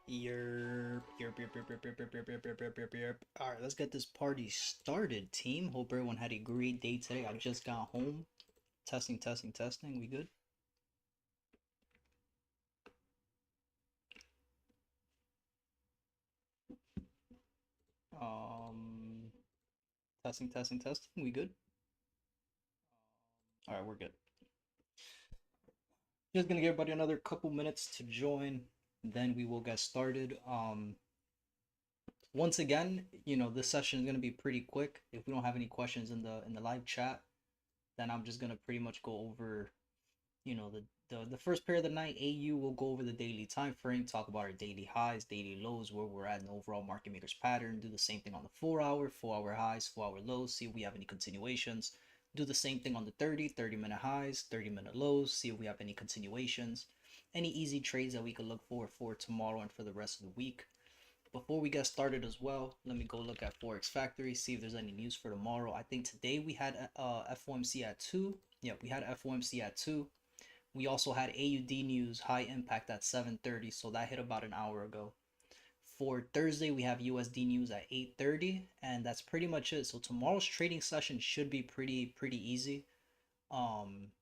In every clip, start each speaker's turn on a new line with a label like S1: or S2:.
S1: All right, let's get this party started, team. Hope everyone had a great day today. I just got home. Testing, testing, testing. We good? Um, testing, testing, testing. We good? All right, we're good. Just gonna give everybody another couple minutes to join, then we will get started. Once again, this session is gonna be pretty quick. If we don't have any questions in the live chat, then I'm just gonna pretty much go over the first pair of the night. AU will go over the daily time frame, talk about our daily highs, daily lows, where we're at in the overall market makers pattern. Do the same thing on the 4 hour highs, 4 hour lows, see if we have any continuations. Do the same thing on the 30 minute highs, 30-minute lows, see if we have any continuations. Any easy trades that we could look for tomorrow and for the rest of the week. Before we get started as well, let me go look at Forex Factory, see if there's any news for tomorrow. I think today we had FOMC at 2. Yeah, we had FOMC at 2. We also had AUD news, high impact at 7:30, so that hit about an hour ago. For Thursday, we have USD news at 8:30, and that's pretty much it. So tomorrow's trading session should be pretty easy. Um,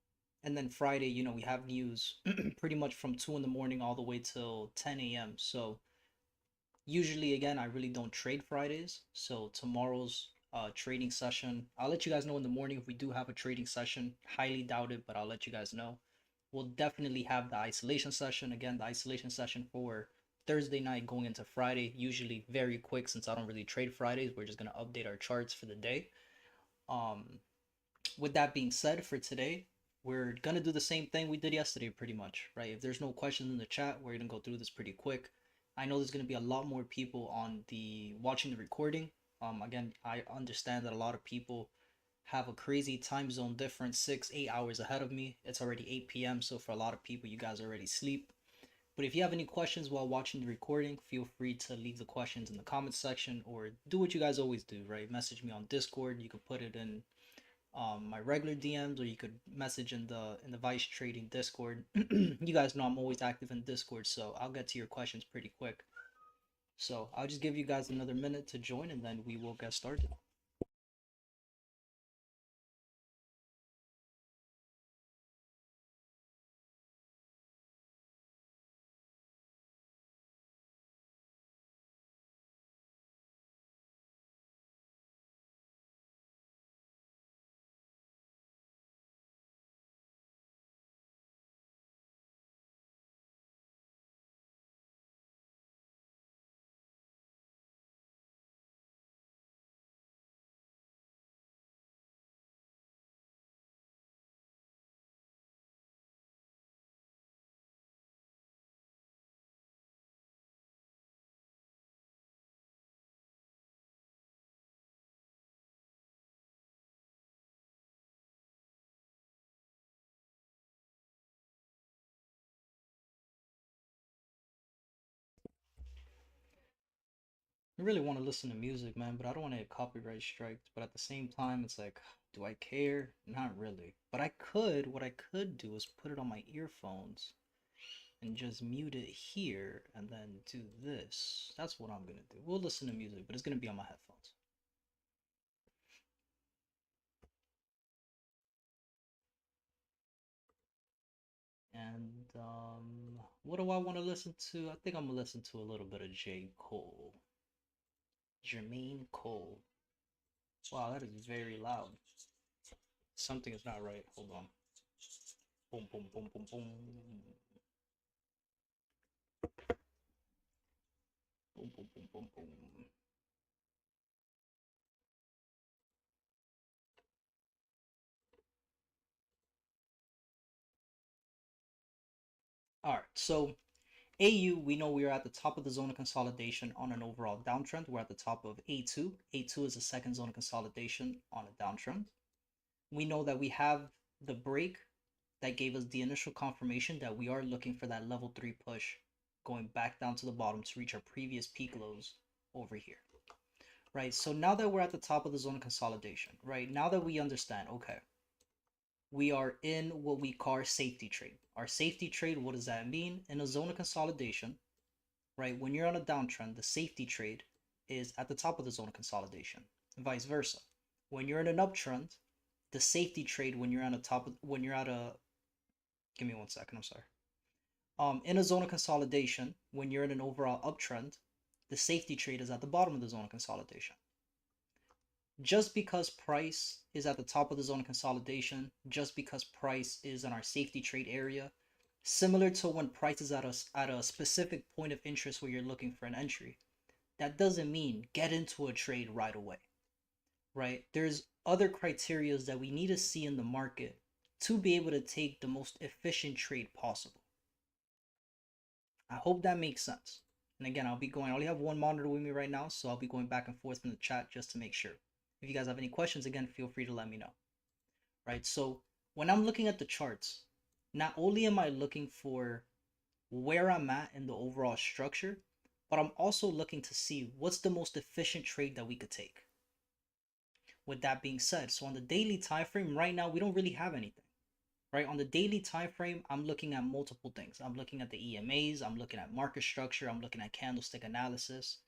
S1: and then Friday, we have news pretty much from 2 in the morning all the way till 10 a.m. So usually, again, I really don't trade Fridays. So tomorrow's trading session, I'll let you guys know in the morning if we do have a trading session. Highly doubt it, but I'll let you guys know. We'll definitely have the isolation session. Again, the isolation session for Thursday night going into Friday, usually very quick since I don't really trade Fridays. We're just going to update our charts for the day. Um, with that being said, for today, we're going to do the same thing we did yesterday pretty much, right? If there's no questions in the chat, we're going to go through this pretty quick. I know there's going to be a lot more people on the watching the recording. Again, I understand that a lot of people have a crazy time zone difference, 6-8 hours ahead of me. It's already 8 p.m. So for a lot of people, you guys already sleep. But if you have any questions while watching the recording, feel free to leave the questions in the comments section or do what you guys always do, right? Message me on Discord. You could put it in my regular DMs, or you could message in the Vice Trading Discord. You guys know I'm always active in Discord, so I'll get to your questions pretty quick. So I'll just give you guys another minute to join, and then we will get started. I really want to listen to music, man, but I don't want to get copyright striked. But at the same time, it's like, do I care? Not really. But I could, what I could do is put it on my earphones and just mute it here and then do this. That's what I'm gonna do. We'll listen to music, but it's gonna be on my headphones. And what do I want to listen to? I think I'm gonna listen to a little bit of J. Cole. Jermaine Cole. Wow, that is very loud. Something is not right. Hold on. Boom, boom, boom, boom, boom. Boom, boom, boom, boom, boom. All right, so AU, we know we are at the top of the zone of consolidation on an overall downtrend. We're at the top of A2. A2 is the second zone of consolidation on a downtrend. We know that we have the break that gave us the initial confirmation that we are looking for that level 3 push going back down to the bottom to reach our previous peak lows over here. Right, so now that we're at the top of the zone of consolidation, right, now that we understand, okay, we are in what we call our safety trade. Our safety trade, what does that mean? In a zone of consolidation, right? When you're on a downtrend, the safety trade is at the top of the zone of consolidation, and vice versa. When you're in an uptrend, the safety trade when you're on the top of, when you're at a, give me 1 second, I'm sorry. In a zone of consolidation, when you're in an overall uptrend, the safety trade is at the bottom of the zone of consolidation. Just because price is at the top of the zone of consolidation, just because price is in our safety trade area, similar to when price is at a specific point of interest where you're looking for an entry, that doesn't mean get into a trade right away, right? There's other criterias that we need to see in the market to be able to take the most efficient trade possible. I hope that makes sense. And again, I only have one monitor with me right now, so I'll be going back and forth in the chat just to make sure. If you guys have any questions, again, feel free to let me know. Right, so when I'm looking at the charts, not only am I looking for where I'm at in the overall structure, but I'm also looking to see what's the most efficient trade that we could take. With that being said, so on the daily time frame right now, we don't really have anything. Right, on the daily time frame, I'm looking at multiple things. I'm looking at the EMAs, I'm looking at market structure, I'm looking at candlestick analysis.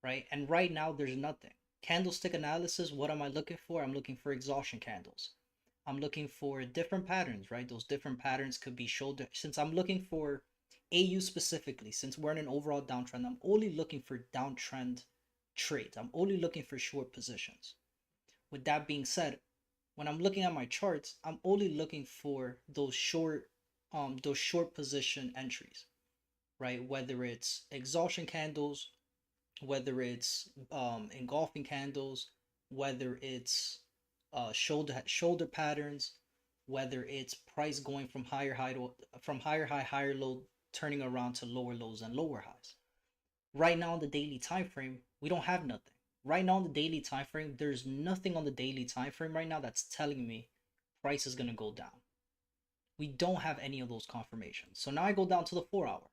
S1: Right, and right now there's nothing. Candlestick analysis, what am I looking for? I'm looking for exhaustion candles. I'm looking for different patterns, right? Those different patterns could be shoulder. Since I'm looking for AU specifically, since we're in an overall downtrend, I'm only looking for downtrend trades. I'm only looking for short positions. With that being said, when I'm looking at my charts, I'm only looking for those short position entries, right? Whether it's exhaustion candles, whether it's engulfing candles, whether it's shoulder patterns, whether it's price going from higher high higher low, turning around to lower lows and lower highs. Right now on the daily time frame, we don't have nothing. Right now on the daily time frame, there's nothing on the daily time frame right now that's telling me price is gonna go down. We don't have any of those confirmations. So now I go down to the 4-hour.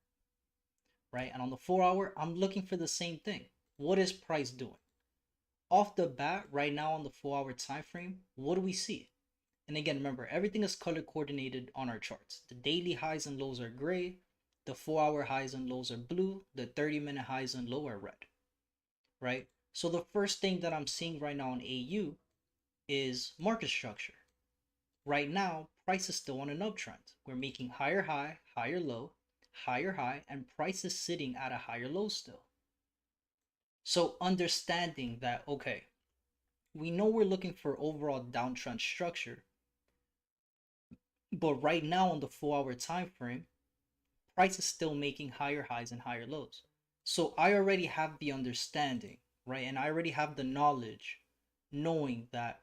S1: Right? And on the 4-hour, I'm looking for the same thing. What is price doing? Off the bat, right now on the 4-hour time frame, what do we see? And again, remember, everything is color coordinated on our charts. The daily highs and lows are gray, the 4-hour highs and lows are blue, the 30-minute highs and low are red. Right? So the first thing that I'm seeing right now on AU is market structure. Right now, price is still on an uptrend. We're making higher high, higher low, higher high, and price is sitting at a higher low still. So understanding that, okay, we know we're looking for overall downtrend structure, but right now on the 4-hour time frame, price is still making higher highs and higher lows. So I already have the understanding, right? And I already have the knowledge knowing that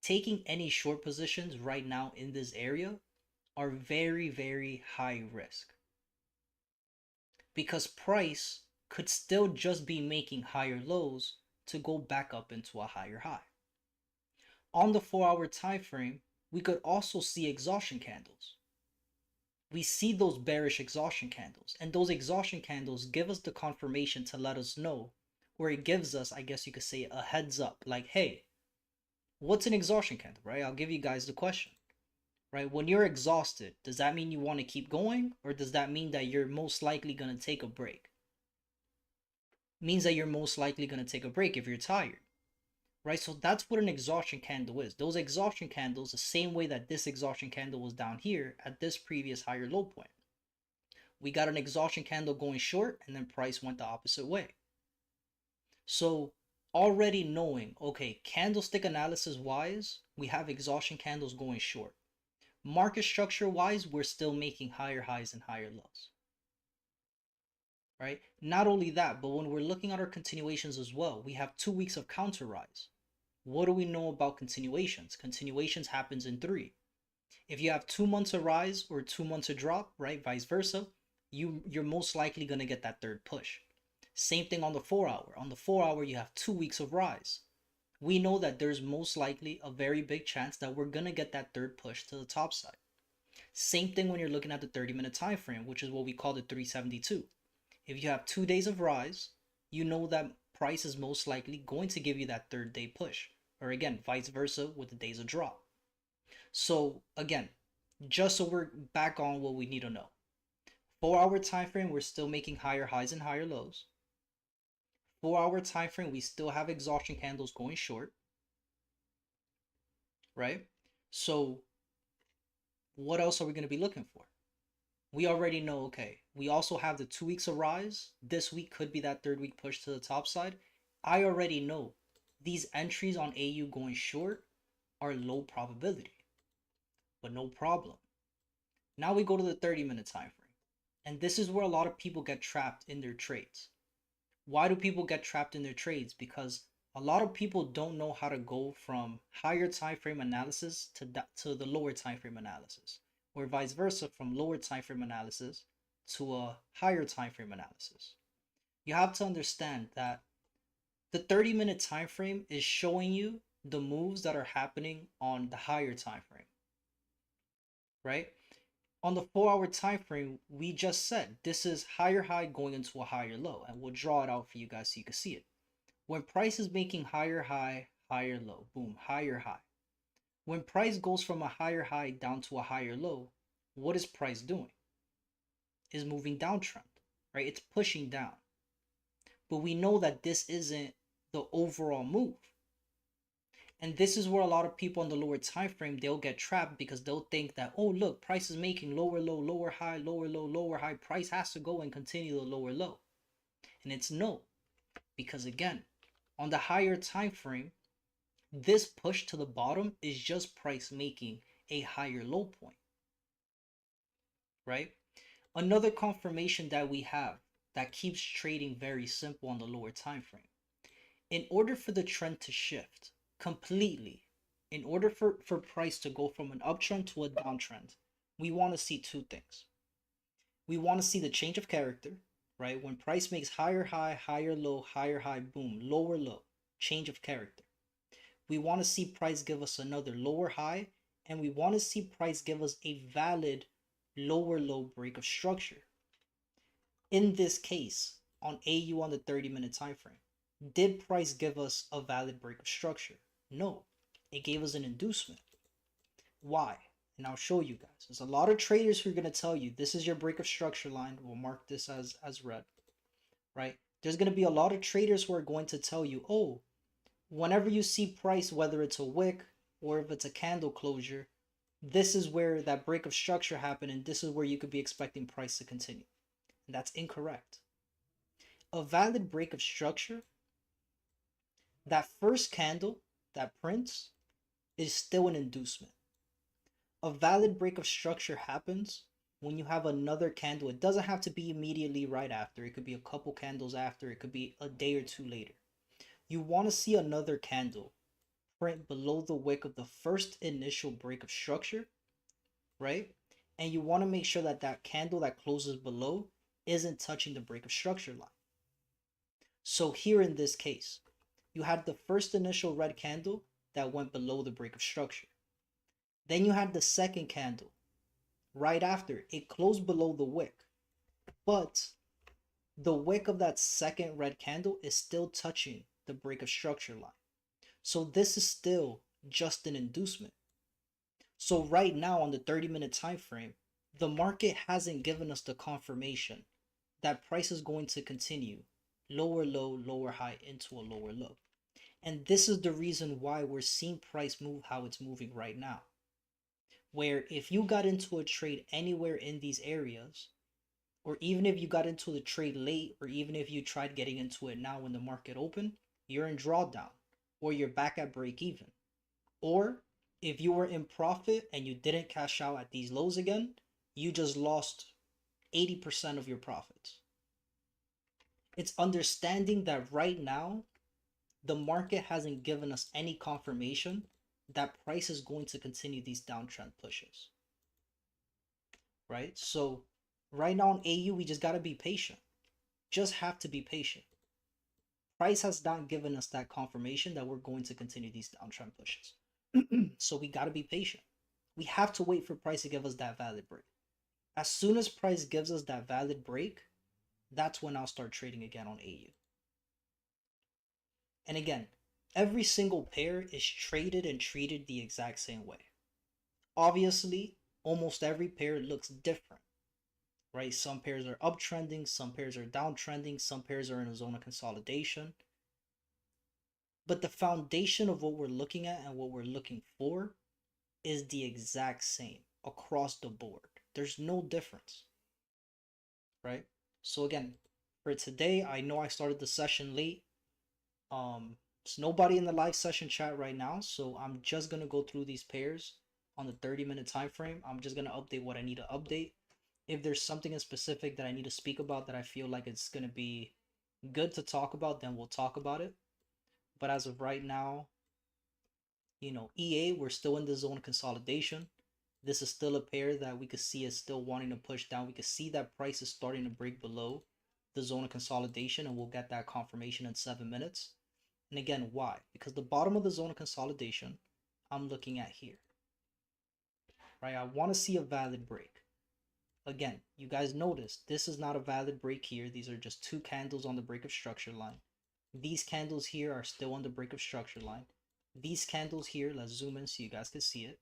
S1: taking any short positions right now in this area are very, very high risk. Because price could still just be making higher lows to go back up into a higher high. On the 4-hour time frame, we could also see exhaustion candles. We see those bearish exhaustion candles, and those exhaustion candles give us the confirmation to let us know, or it gives us, I guess you could say, a heads up, like, hey, what's an exhaustion candle, right? I'll give you guys the question. Right? When you're exhausted, does that mean you want to keep going, or does that mean that you're most likely going to take a break? Means that you're most likely going to take a break if you're tired. Right? So that's what an exhaustion candle is. Those exhaustion candles, the same way that this exhaustion candle was down here at this previous higher low point. We got an exhaustion candle going short, and then price went the opposite way. So already knowing, okay, candlestick analysis wise, we have exhaustion candles going short. Market structure wise, we're still making higher highs and higher lows. Right? Not only that, but when we're looking at our continuations as well, we have 2 weeks of counter rise. What do we know about continuations? Continuations happens in 3. If you have 2 months of rise or 2 months of drop, right, vice versa, you're most likely going to get that third push. Same thing on the 4-hour. On the 4-hour, you have 2 weeks of rise. We know that there's most likely a very big chance that we're going to get that third push to the top side. Same thing when you're looking at the 30-minute time frame, which is what we call the 372. If you have 2 days of rise, you know that price is most likely going to give you that third day push. Or again, vice versa with the days of drop. So again, just so we're back on what we need to know. 4-hour time frame, we're still making higher highs and higher lows. 4-hour time frame, we still have exhaustion candles going short, right? So what else are we going to be looking for? We already know, okay, we also have the 2 weeks of rise. This week could be that third week push to the top side. I already know these entries on AU going short are low probability, but no problem. Now we go to the 30-minute time frame. And this is where a lot of people get trapped in their trades. Why do people get trapped in their trades? Because a lot of people don't know how to go from higher time frame analysis to the lower time frame analysis, or vice versa, from lower time frame analysis to a higher time frame analysis. You have to understand that the 30-minute time frame is showing you the moves that are happening on the higher time frame, right? On the 4-hour time frame, we just said this is higher high going into a higher low, and we'll draw it out for you guys so you can see it. When price is making higher high, higher low, boom, higher high. When price goes from a higher high down to a higher low, what is price doing? Is moving downtrend, right? It's pushing down. But we know that this isn't the overall move. And this is where a lot of people on the lower time frame, they'll get trapped because they'll think that, oh, look, price is making lower low, lower high, lower low, lower high. Price has to go and continue the lower low. And it's no. Because again, on the higher time frame, this push to the bottom is just price making a higher low point, right? Another confirmation that we have that keeps trading very simple on the lower time frame. In order for the trend to shift completely, in order for price to go from an uptrend to a downtrend, we want to see two things. We want to see the change of character, right? When price makes higher high, higher low, higher high, boom, lower low, change of character. We want to see price give us another lower high, and we want to see price give us a valid lower low break of structure. In this case, on AU on the 30-minute time frame, did price give us a valid break of structure? No, it gave us an inducement. Why? And I'll show you guys. There's a lot of traders who are going to tell you this is your break of structure line. We'll mark this as red, right? There's going to be a lot of traders who are going to tell you, oh, whenever you see price, whether it's a wick or if it's a candle closure, this is where that break of structure happened, and this is where you could be expecting price to continue. And that's incorrect. A valid break of structure, that first candle that prints is still an inducement. A valid break of structure happens when you have another candle. It doesn't have to be immediately right after. It could be a couple candles after. It could be a day or two later. You want to see another candle print below the wick of the first initial break of structure, right? And you want to make sure that that candle that closes below isn't touching the break of structure line. So here in this case, you had the first initial red candle that went below the break of structure. Then you had the second candle right after. It closed below the wick, but the wick of that second red candle is still touching the break of structure line. So this is still just an inducement. So right now on the 30-minute time frame, the market hasn't given us the confirmation that price is going to continue lower low, lower high into a lower low. And this is the reason why we're seeing price move how it's moving right now. Where if you got into a trade anywhere in these areas, or even if you got into the trade late, or even if you tried getting into it now when the market opened, you're in drawdown, or you're back at break even. Or if you were in profit and you didn't cash out at these lows again, you just lost 80% of your profits. It's understanding that right now, the market hasn't given us any confirmation that price is going to continue these downtrend pushes. Right? So right now on AU, we just got to be patient. Just have to be patient. Price has not given us that confirmation that we're going to continue these downtrend pushes. So we got to be patient. We have to wait for price to give us that valid break. As soon as price gives us that valid break, that's when I'll start trading again on AU. And again, every single pair is traded and treated the exact same way. Obviously, almost every pair looks different, right? Some pairs are uptrending, some pairs are downtrending, some pairs are in a zone of consolidation. But the foundation of what we're looking at and what we're looking for is the exact same across the board. There's no difference, right? So again, for today, I know I started the session late. There's nobody in the live session chat right now, so I'm just gonna go through these pairs on the 30-minute time frame. I'm just gonna update what I need to update. If there's something in specific that I need to speak about that I feel like it's gonna be good to talk about, then we'll talk about it. But as of right now, you know, EA, we're still in the zone of consolidation. This is still a pair that we could see is still wanting to push down. We could see that price is starting to break below the zone of consolidation, and we'll get that confirmation in 7 minutes. And again, why? Because the bottom of the zone of consolidation, I'm looking at here, right? I want to see a valid break. Again, you guys notice this is not a valid break here. These are just two candles on the break of structure line. These candles here are still on the break of structure line. These candles here, let's zoom in so you guys can see it,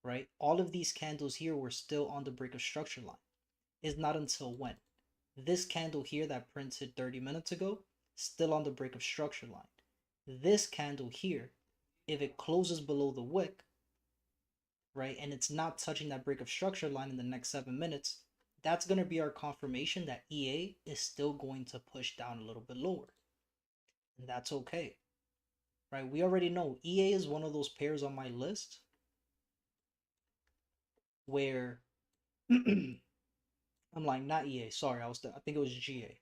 S1: right? All of these candles here were still on the break of structure line. It's not until when? This candle here that printed 30 minutes ago, still on the break of structure line. This candle here, if it closes below the wick, right, and it's not touching that break of structure line in the next 7 minutes, that's going to be our confirmation that EA is still going to push down a little bit lower. And that's okay, right? We already know EA is one of those pairs on my list where I'm like, not EA, sorry, I think it was GA,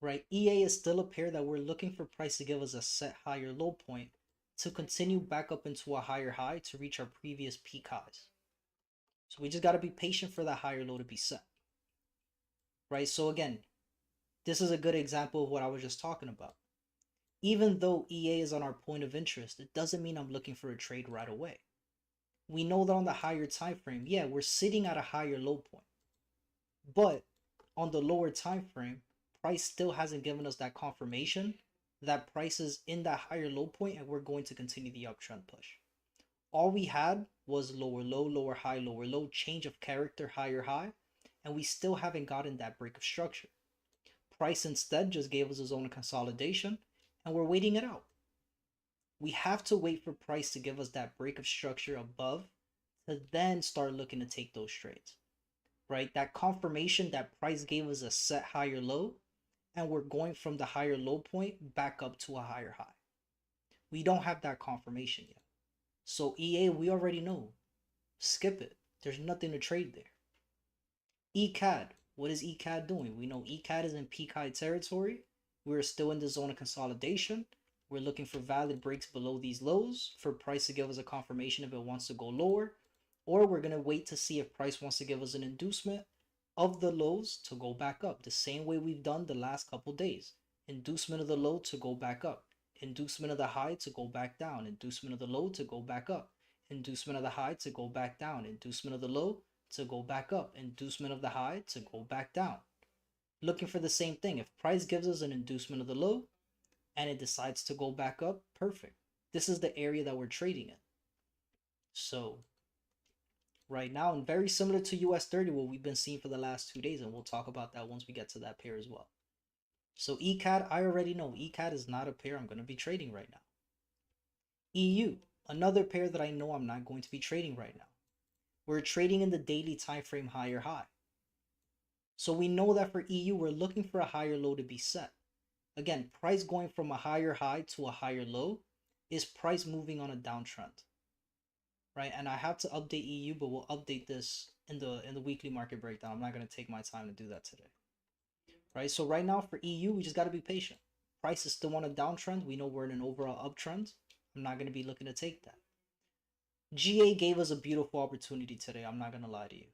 S1: right? EA is still a pair that we're looking for price to give us a set higher low point to continue back up into a higher high to reach our previous peak highs. So we just got to be patient for that higher low to be set, right? So again, this is a good example of what I was just talking about. Even though EA is on our point of interest, it doesn't mean I'm looking for a trade right away. We know that on the higher time frame, yeah, we're sitting at a higher low point. But on the lower time frame, price still hasn't given us that confirmation that price is in that higher low point and we're going to continue the uptrend push. All we had was lower low, lower low, change of character, higher high, and we still haven't gotten that break of structure. Price instead just gave us a zone of consolidation and we're waiting it out. We have to wait for price to give us that break of structure above to then start looking to take those trades, right? That confirmation that price gave us a set higher low and we're going from the higher low point back up to a higher high. We don't have that confirmation yet. So EA, we already know. Skip it. There's nothing to trade there. ECAD. What is ECAD doing? We know ECAD is in peak high territory. We're still in the zone of consolidation. We're looking for valid breaks below these lows for price to give us a confirmation if it wants to go lower. Or we're going to wait to see if price wants to give us an inducement of the lows to go back up. The same way we've done the last couple days. Inducement of the low to go back up. Inducement of the high to go back down. Inducement of the low to go back up. Inducement of the high to go back down. Inducement of the low to go back up. Inducement of the high to go back down. Looking for the same thing. If price gives us an inducement of the low and it decides to go back up, perfect. This is the area that we're trading in. So right now, and very similar to US30, what we've been seeing for the last 2 days, and we'll talk about that once we get to that pair as well. So ECAD, I already know ECAD is not a pair I'm going to be trading right now. EU, another pair that I know I'm not going to be trading right now. We're trading in the daily time frame higher high. So we know that for EU, we're looking for a higher low to be set. Again, price going from a higher high to a higher low is price moving on a downtrend, right? And I have to update EU, but we'll update this in the weekly market breakdown. I'm not going to take my time to do that today, right? So right now for EU, we just got to be patient. Price is still on a downtrend. We know we're in an overall uptrend. I'm not going to be looking to take that. GA gave us a beautiful opportunity today. I'm not going to lie to you.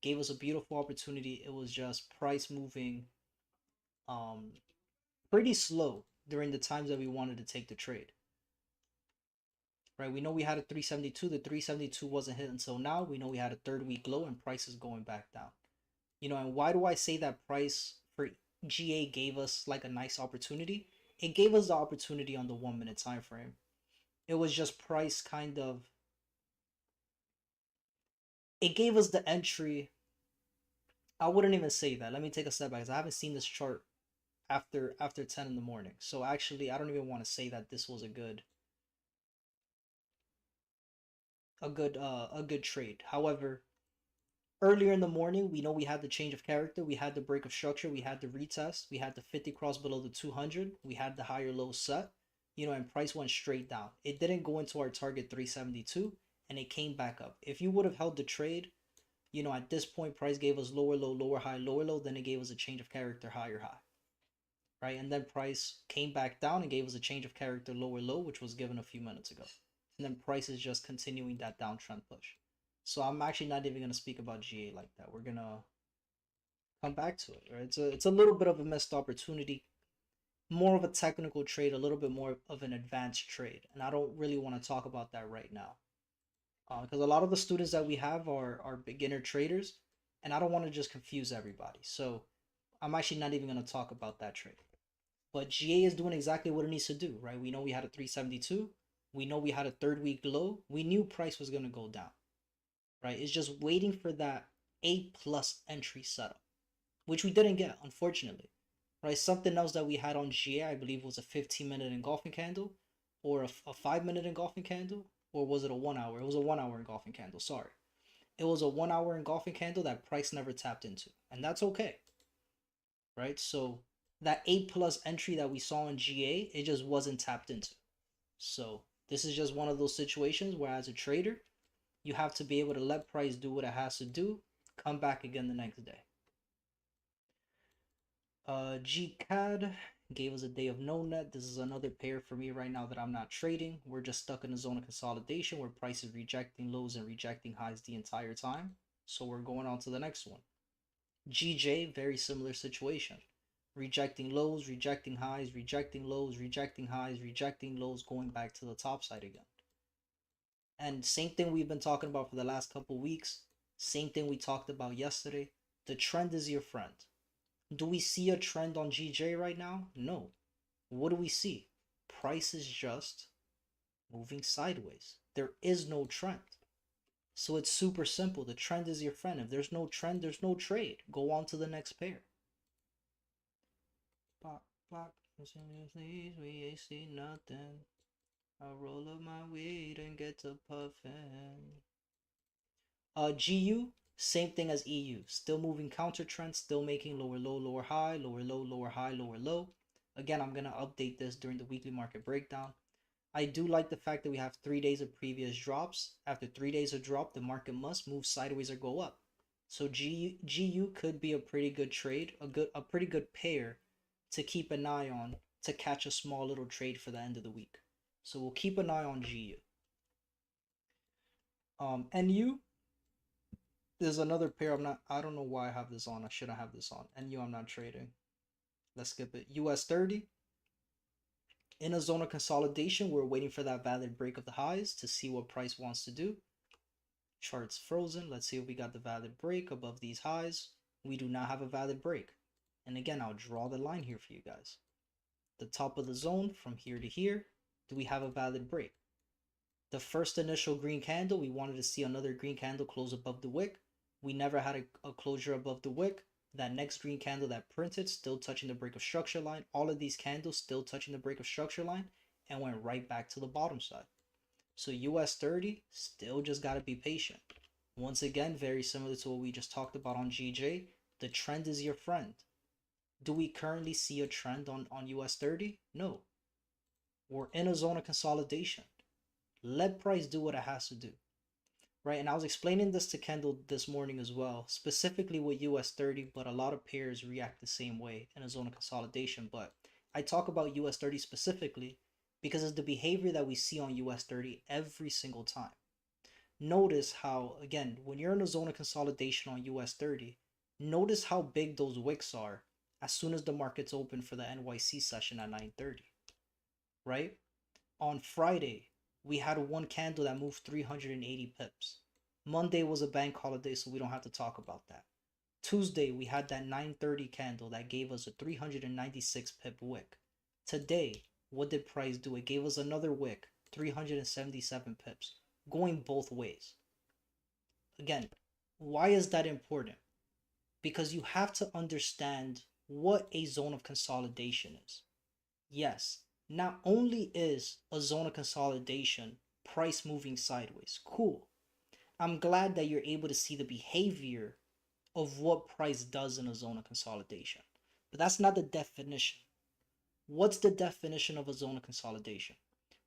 S1: Gave us a beautiful opportunity. It was just price moving pretty slow during the times that we wanted to take the trade. Right, we know we had a 372. The 372 wasn't hit until now. We know we had a third week low and price is going back down. You know, and why do I say that price for GA gave us like a nice opportunity? It gave us the opportunity on the 1 minute time frame. It was just price kind of, it gave us the entry I wouldn't even say that. Let me take a step back, because I haven't seen this chart after 10 in the morning. So actually, I don't even want to say that this was a good trade. However, earlier in the morning, we know we had the change of character, we had the break of structure, we had the retest, we had the 50 cross below the 200, we had the higher low set, and price went straight down. It didn't go into our target 372, and it came back up. If you would have held the trade, at this point, price gave us lower low, lower low, then it gave us a change of character, higher high, right? And then price came back down and gave us a change of character, lower low, which was given a few minutes ago. And then price is just continuing that downtrend push. So I'm actually not even going to speak about GA like that. We're going to come back to it, right? It's a little bit of a missed opportunity, more of a technical trade, a little bit more of an advanced trade. And I don't really want to talk about that right now. Because a lot of the students that we have are beginner traders, and I don't want to just confuse everybody. So I'm actually not even going to talk about that trade. But GA is doing exactly what it needs to do, right? We know we had a 372. We know we had a third week low. We knew price was going to go down, right? It's just waiting for that A+ entry setup, which we didn't get, unfortunately, right? Something else that we had on GA, I believe, was a 15-minute engulfing candle, or a 5-minute engulfing candle, or was it a 1 hour? It was a 1 hour engulfing candle, sorry. It was a 1 hour engulfing candle that price never tapped into, and that's okay, right? So that A+ entry that we saw in GA, it just wasn't tapped into. So this is just one of those situations where, as a trader, you have to be able to let price do what it has to do, come back again the next day. GCAD gave us a day of no net. This is another pair for me right now that I'm not trading. We're just stuck in a zone of consolidation where price is rejecting lows and rejecting highs the entire time. So we're going on to the next one. GJ, very similar situation. Rejecting lows, rejecting highs, rejecting lows, rejecting highs, rejecting lows, going back to the top side again. And same thing we've been talking about for the last couple weeks. Same thing we talked about yesterday. The trend is your friend. Do we see a trend on GJ right now? No. What do we see? Price is just moving sideways. There is no trend. So it's super simple. The trend is your friend. If there's no trend, there's no trade. Go on to the next pair. Block, block. We see nothing. I'll roll up my weed and get to puffin'. GU, same thing as EU. Still moving counter trend, still making lower low, lower high, lower low, lower high, lower low. Again, I'm going to update this during the weekly market breakdown. I do like the fact that we have 3 days of previous drops. After 3 days of drop, the market must move sideways or go up. So GU could be a pretty good trade, a pretty good pair to keep an eye on to catch a small little trade for the end of the week. So we'll keep an eye on GU. NU, there's another pair I don't know why I have this on. I shouldn't have this on. NU, I'm not trading. Let's skip it. US 30. In a zone of consolidation, we're waiting for that valid break of the highs to see what price wants to do. Chart's frozen. Let's see if we got the valid break above these highs. We do not have a valid break. And again, I'll draw the line here for you guys. The top of the zone from here to here, do we have a valid break? The first initial green candle, we wanted to see another green candle close above the wick. We never had a closure above the wick. That next green candle that printed, still touching the break of structure line. All of these candles still touching the break of structure line, and went right back to the bottom side. So US 30, still just got to be patient. Once again, very similar to what we just talked about on GJ, the trend is your friend. Do we currently see a trend on US 30? No. We're in a zone of consolidation. Let price do what it has to do. Right, and I was explaining this to Kendall this morning as well, specifically with US 30, but a lot of pairs react the same way in a zone of consolidation. But I talk about US 30 specifically because it's the behavior that we see on US 30 every single time. Notice how, again, when you're in a zone of consolidation on US 30, notice how big those wicks are as soon as the market's open for the NYC session at 9:30, right? On Friday, we had one candle that moved 380 pips. Monday was a bank holiday, so we don't have to talk about that. Tuesday, we had that 9:30 candle that gave us a 396 pip wick. Today, what did price do? It gave us another wick, 377 pips, going both ways. Again, why is that important? because you have to understand what a zone of consolidation is. Yes, not only is a zone of consolidation price moving sideways, cool. I'm glad that you're able to see the behavior of what price does in a zone of consolidation. But that's not the definition. What's the definition of a zone of consolidation?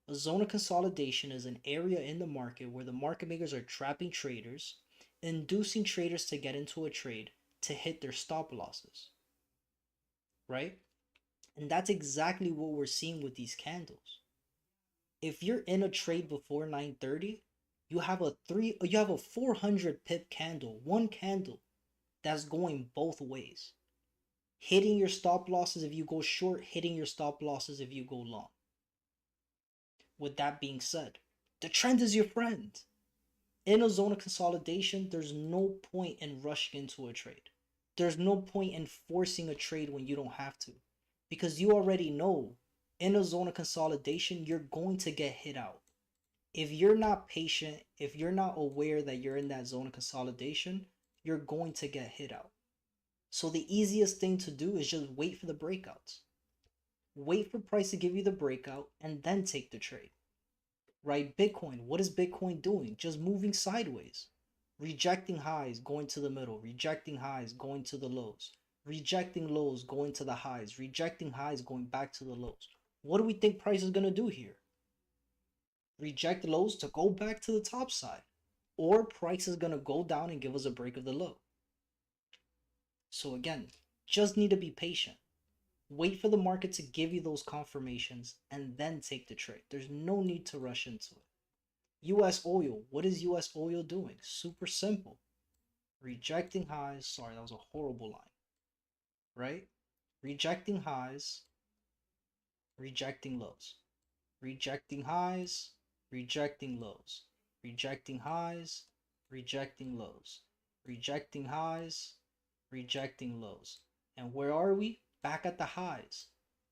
S1: A zone of consolidation is an area in the market where the market makers are trapping traders, inducing traders to get into a trade to hit their stop losses, right? And that's exactly what we're seeing with these candles. If you're in a trade before 9:30, you have a 400 pip candle, one candle that's going both ways. Hitting your stop losses if you go short, hitting your stop losses if you go long. With that being said, the trend is your friend. In a zone of consolidation, there's no point in rushing into a trade. There's no point in forcing a trade when you don't have to. Because you already know in a zone of consolidation, you're going to get hit out. If you're not patient, if you're not aware that you're in that zone of consolidation, you're going to get hit out. So the easiest thing to do is just wait for the breakouts. Wait for price to give you the breakout and then take the trade. Right? Bitcoin, what is Bitcoin doing? Just moving sideways. Rejecting highs, going to the middle. Rejecting highs, going to the lows. Rejecting lows, going to the highs. Rejecting highs, going back to the lows. What do we think price is going to do here? Reject lows to go back to the top side. Or price is going to go down and give us a break of the low. So again, just need to be patient. Wait for the market to give you those confirmations and then take the trade. There's no need to rush into it. US oil, what is US oil doing? Super simple. Rejecting highs. Sorry, that was a horrible line. Right? Rejecting highs, rejecting lows. Rejecting highs, rejecting lows. Rejecting highs, rejecting lows. Rejecting highs, rejecting lows. And where are we? Back at the highs.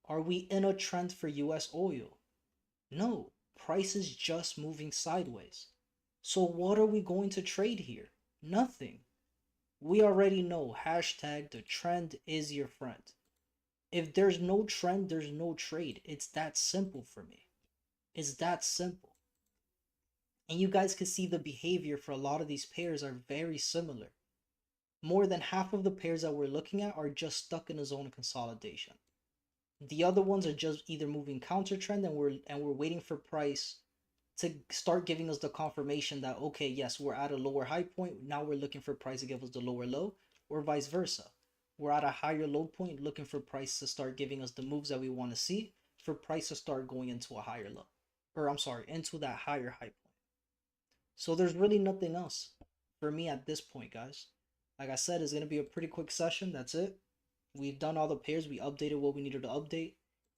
S1: Are we in a trend for US oil? No, price is just moving sideways. So what are we going to trade here? Nothing. We already know hashtag the trend is your friend. If there's no trend, there's no trade. It's that simple for me. It's that simple. And you guys can see the behavior for a lot of these pairs are very similar. More than half of the pairs that we're looking at are just stuck in a zone of consolidation. The other ones are just either moving counter trend and we're waiting for price to start giving us the confirmation that okay, yes, we're at a lower high point. Now we're looking for price to give us the lower low, or vice versa. We're at a higher low point looking for price to start giving us the moves that we want to see for price to start going into a higher low. Or I'm sorry, into that higher high point. So there's really nothing else for me at this point, guys. Like I said, it's going to be a pretty quick session. That's it. We've done all the pairs. We updated what we needed to update.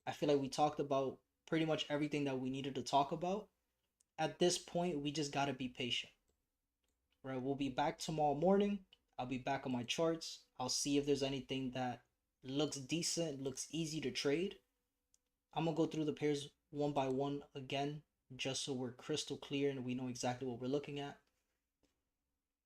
S1: I feel like we talked about pretty much everything that we needed to talk about. At this point, we just got to be patient. Right? We'll be back tomorrow morning. I'll be back on my charts. I'll see if there's anything that looks decent, looks easy to trade. I'm going to go through the pairs one by one again, just so we're crystal clear and we know exactly what we're looking at.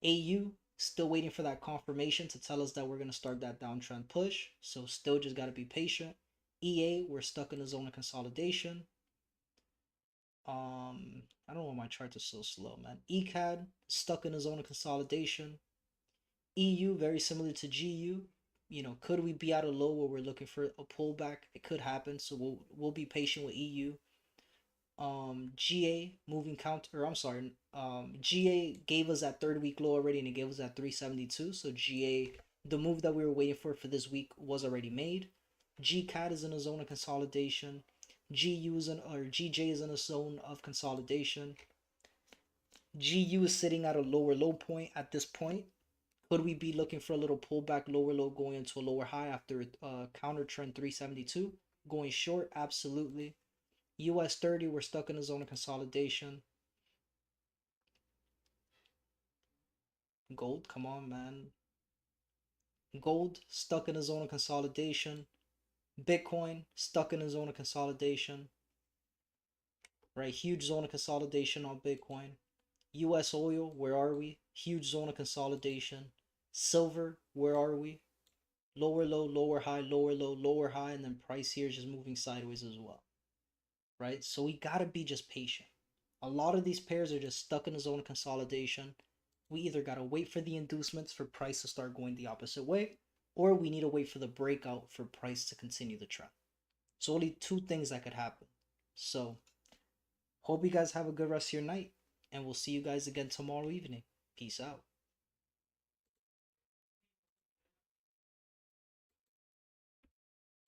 S1: AU, still waiting for that confirmation to tell us that we're going to start that downtrend push. So still just got to be patient. EA, we're stuck in a zone of consolidation. I don't know why my charts are so slow, man. ECAD, stuck in a zone of consolidation. EU, very similar to GU. You know, could we be at a low where we're looking for a pullback? It could happen, so we'll be patient with EU. GA moving counter, I'm sorry, GA gave us that third week low already and it gave us that 372. So GA, the move that we were waiting for this week was already made. GCAD is in a zone of consolidation. GU is or GJ is in a zone of consolidation. GU is sitting at a lower low point at this point. Could we be looking for a little pullback, lower low going into a lower high after counter trend 372? Going short, absolutely. US 30, we're stuck in a zone of consolidation. Gold, come on, man. Gold, stuck in a zone of consolidation. Bitcoin, stuck in a zone of consolidation. Right, huge zone of consolidation on Bitcoin. US oil, where are we? Huge zone of consolidation. Silver, where are we? Lower low, lower high, lower low, lower high, and then price here is just moving sideways as well, right? So we gotta be just patient. A lot of these pairs are just stuck in a zone of consolidation. We either gotta wait for the inducements for price to start going the opposite way, or we need to wait for the breakout for price to continue the trend. So only two things that could happen. So hope you guys have a good rest of your night, and we'll see you guys again tomorrow evening. Peace out.